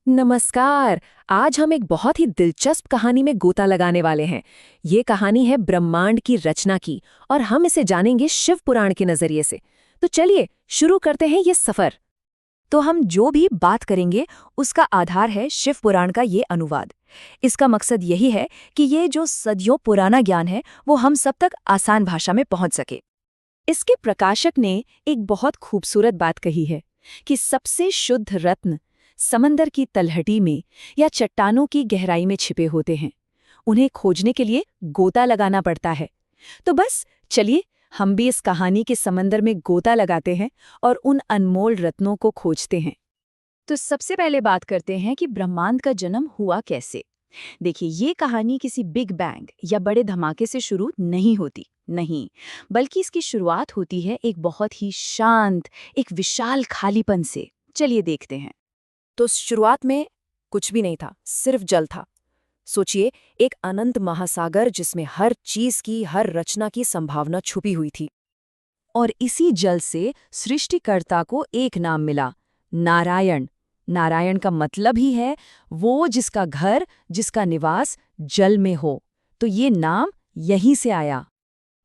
नमस्कार। आज हम एक बहुत ही दिलचस्प कहानी में गोता लगाने वाले हैं। ये कहानी है ब्रह्मांड की रचना की और हम इसे जानेंगे शिव पुराण के नजरिए से। तो चलिए शुरू करते हैं ये सफर। तो हम जो भी बात करेंगे उसका आधार है शिव पुराण का ये अनुवाद। इसका मकसद यही है कि ये जो सदियों पुराना ज्ञान है वो हम सब तक आसान भाषा में पहुंच सके। इसके प्रकाशक ने एक बहुत खूबसूरत बात कही है कि सबसे शुद्ध रत्न समंदर की तलहटी में या चट्टानों की गहराई में छिपे होते हैं। उन्हें खोजने के लिए गोता लगाना पड़ता है। तो बस चलिए हम भी इस कहानी के समंदर में गोता लगाते हैं और उन अनमोल रत्नों को खोजते हैं। तो सबसे पहले बात करते हैं कि ब्रह्मांड का जन्म हुआ कैसे। देखिए, ये कहानी किसी बिग बैंग या बड़े धमाके से शुरू नहीं होती, नहीं, बल्कि इसकी शुरुआत होती है एक बहुत ही शांत, एक विशाल खालीपन से। चलिए देखते हैं। तो शुरुआत में कुछ भी नहीं था, सिर्फ जल था। सोचिए, एक अनंत महासागर जिसमें हर चीज की, हर रचना की संभावना छुपी हुई थी। और इसी जल से सृष्टिकर्ता को एक नाम मिला, नारायण। नारायण का मतलब ही है वो जिसका घर, जिसका निवास जल में हो। तो ये नाम यहीं से आया।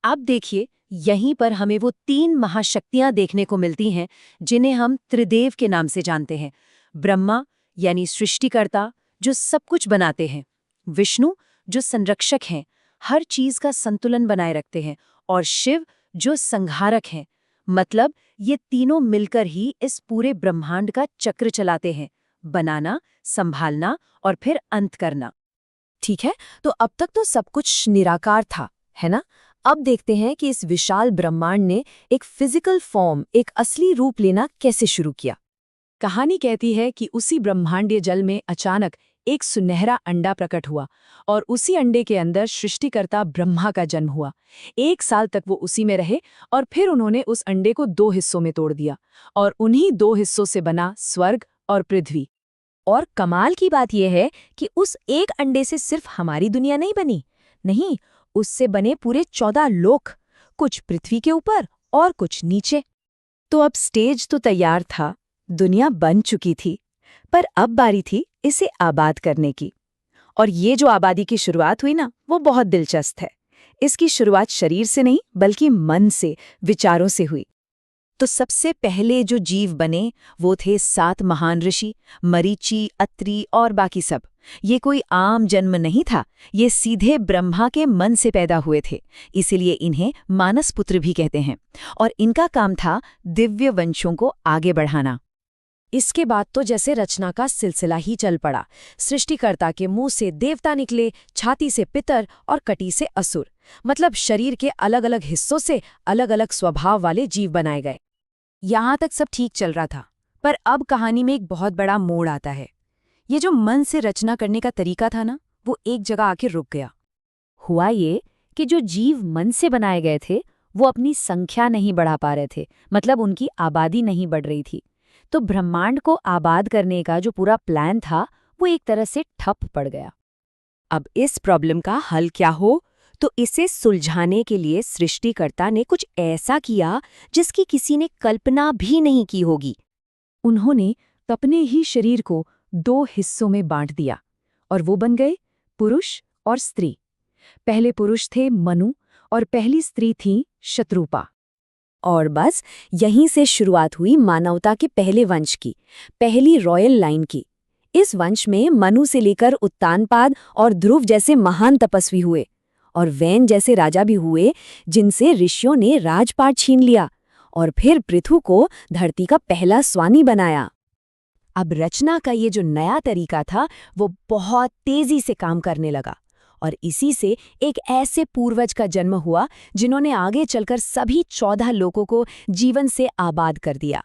अब देखिए, यहीं पर हमें वो तीन महाशक्तियां देखने को मिलती हैं जिन्हें हम त्रिदेव के नाम से जानते हैं। ब्रह्मा यानी सृष्टिकर्ता, जो सब कुछ बनाते हैं। विष्णु, जो संरक्षक हैं, हर चीज का संतुलन बनाए रखते हैं। और शिव, जो संहारक हैं। मतलब ये तीनों मिलकर ही इस पूरे ब्रह्मांड का चक्र चलाते हैं, बनाना, संभालना और फिर अंत करना। ठीक है, तो अब तक तो सब कुछ निराकार था, है ना? अब देखते हैं कि इस विशाल ब्रह्मांड ने एक फिजिकल फॉर्म, एक असली रूप लेना कैसे शुरू किया। कहानी कहती है कि उसी ब्रह्मांडीय जल में अचानक एक सुनहरा अंडा प्रकट हुआ और उसी अंडे के अंदर सृष्टिकर्ता ब्रह्मा का जन्म हुआ। 1 साल तक वो उसी में रहे और फिर उन्होंने उस अंडे को 2 हिस्सों में तोड़ दिया और उन्हीं 2 हिस्सों से बना स्वर्ग और पृथ्वी। और कमाल की बात यह है कि उस एक अंडे से सिर्फ हमारी दुनिया नहीं बनी, नहीं, उससे बने पूरे 14 लोक, कुछ पृथ्वी के ऊपर और कुछ नीचे। तो अब स्टेज तो तैयार था, दुनिया बन चुकी थी, पर अब बारी थी इसे आबाद करने की। और ये जो आबादी की शुरुआत हुई ना, वो बहुत दिलचस्प है। इसकी शुरुआत शरीर से नहीं, बल्कि मन से, विचारों से हुई। तो सबसे पहले जो जीव बने वो थे 7 महान ऋषि, मरीचि, अत्रि और बाकी सब। ये कोई आम जन्म नहीं था, ये सीधे ब्रह्मा के मन से पैदा हुए थे। इसीलिए इन्हें मानस पुत्र भी कहते हैं। और इनका काम था दिव्य वंशों को आगे बढ़ाना। इसके बाद तो जैसे रचना का सिलसिला ही चल पड़ा। सृष्टिकर्ता के मुंह से देवता निकले, छाती से पितर और कटी से असुर। मतलब शरीर के अलग अलग हिस्सों से अलग अलग स्वभाव वाले जीव बनाए गए। यहाँ तक सब ठीक चल रहा था, पर अब कहानी में एक बहुत बड़ा मोड़ आता है। ये जो मन से रचना करने का तरीका था ना, वो एक जगह आके रुक गया। हुआ ये कि जो जीव मन से बनाए गए थे वो अपनी संख्या नहीं बढ़ा पा रहे थे, मतलब उनकी आबादी नहीं बढ़ रही थी। तो ब्रह्मांड को आबाद करने का जो पूरा प्लान था वो एक तरह से ठप पड़ गया। अब इस प्रॉब्लम का हल क्या हो, तो इसे सुलझाने के लिए सृष्टिकर्ता ने कुछ ऐसा किया जिसकी किसी ने कल्पना भी नहीं की होगी। उन्होंने अपने ही शरीर को 2 हिस्सों में बांट दिया और वो बन गए पुरुष और स्त्री। पहले पुरुष थे मनु और पहली स्त्री थी शत्रुपा। और बस यहीं से शुरुआत हुई मानवता के पहले वंश की, पहली रॉयल लाइन की। इस वंश में मनु से लेकर उत्तानपाद और ध्रुव जैसे महान तपस्वी हुए और वैन जैसे राजा भी हुए, जिनसे ऋषियों ने राजपाट छीन लिया और फिर पृथु को धरती का पहला स्वामी बनाया। अब रचना का ये जो नया तरीका था वो बहुत तेजी से काम करने लगा और इसी से एक ऐसे पूर्वज का जन्म हुआ जिन्होंने आगे चलकर सभी 14 लोगों को जीवन से आबाद कर दिया।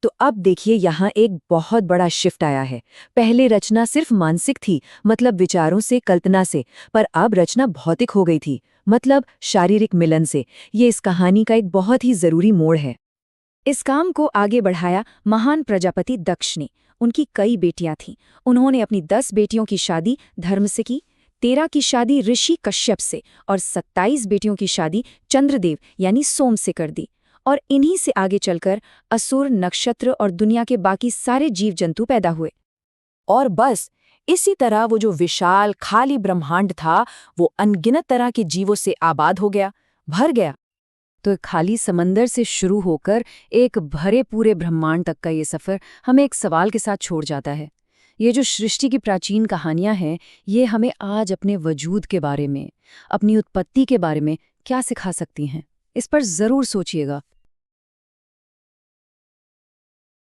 तो अब देखिए, यहाँ एक बहुत बड़ा शिफ्ट आया है। पहले रचना सिर्फ मानसिक थी, मतलब विचारों से, कल्पना से, पर अब रचना भौतिक हो गई थी, मतलब शारीरिक मिलन से। ये इस कहानी का एक बहुत ही जरूरी मोड़ है। इस काम को आगे बढ़ाया महान प्रजापति दक्ष ने। उनकी कई बेटियां थीं। उन्होंने अपनी 10 बेटियों की शादी धर्म से की, 13 की शादी ऋषि कश्यप से और 27 बेटियों की शादी चंद्रदेव यानी सोम से कर दी। और इन्हीं से आगे चलकर असुर, नक्षत्र और दुनिया के बाकी सारे जीव जंतु पैदा हुए। और बस इसी तरह वो जो विशाल खाली ब्रह्मांड था वो अनगिनत तरह के जीवों से आबाद हो गया, भर गया। तो एक खाली समंदर से शुरू होकर एक भरे पूरे ब्रह्मांड तक का ये सफ़र हमें एक सवाल के साथ छोड़ जाता है। ये जो सृष्टि की प्राचीन कहानियां हैं, ये हमें आज अपने वजूद के बारे में, अपनी उत्पत्ति के बारे में क्या सिखा सकती हैं? इस पर ज़रूर सोचिएगा।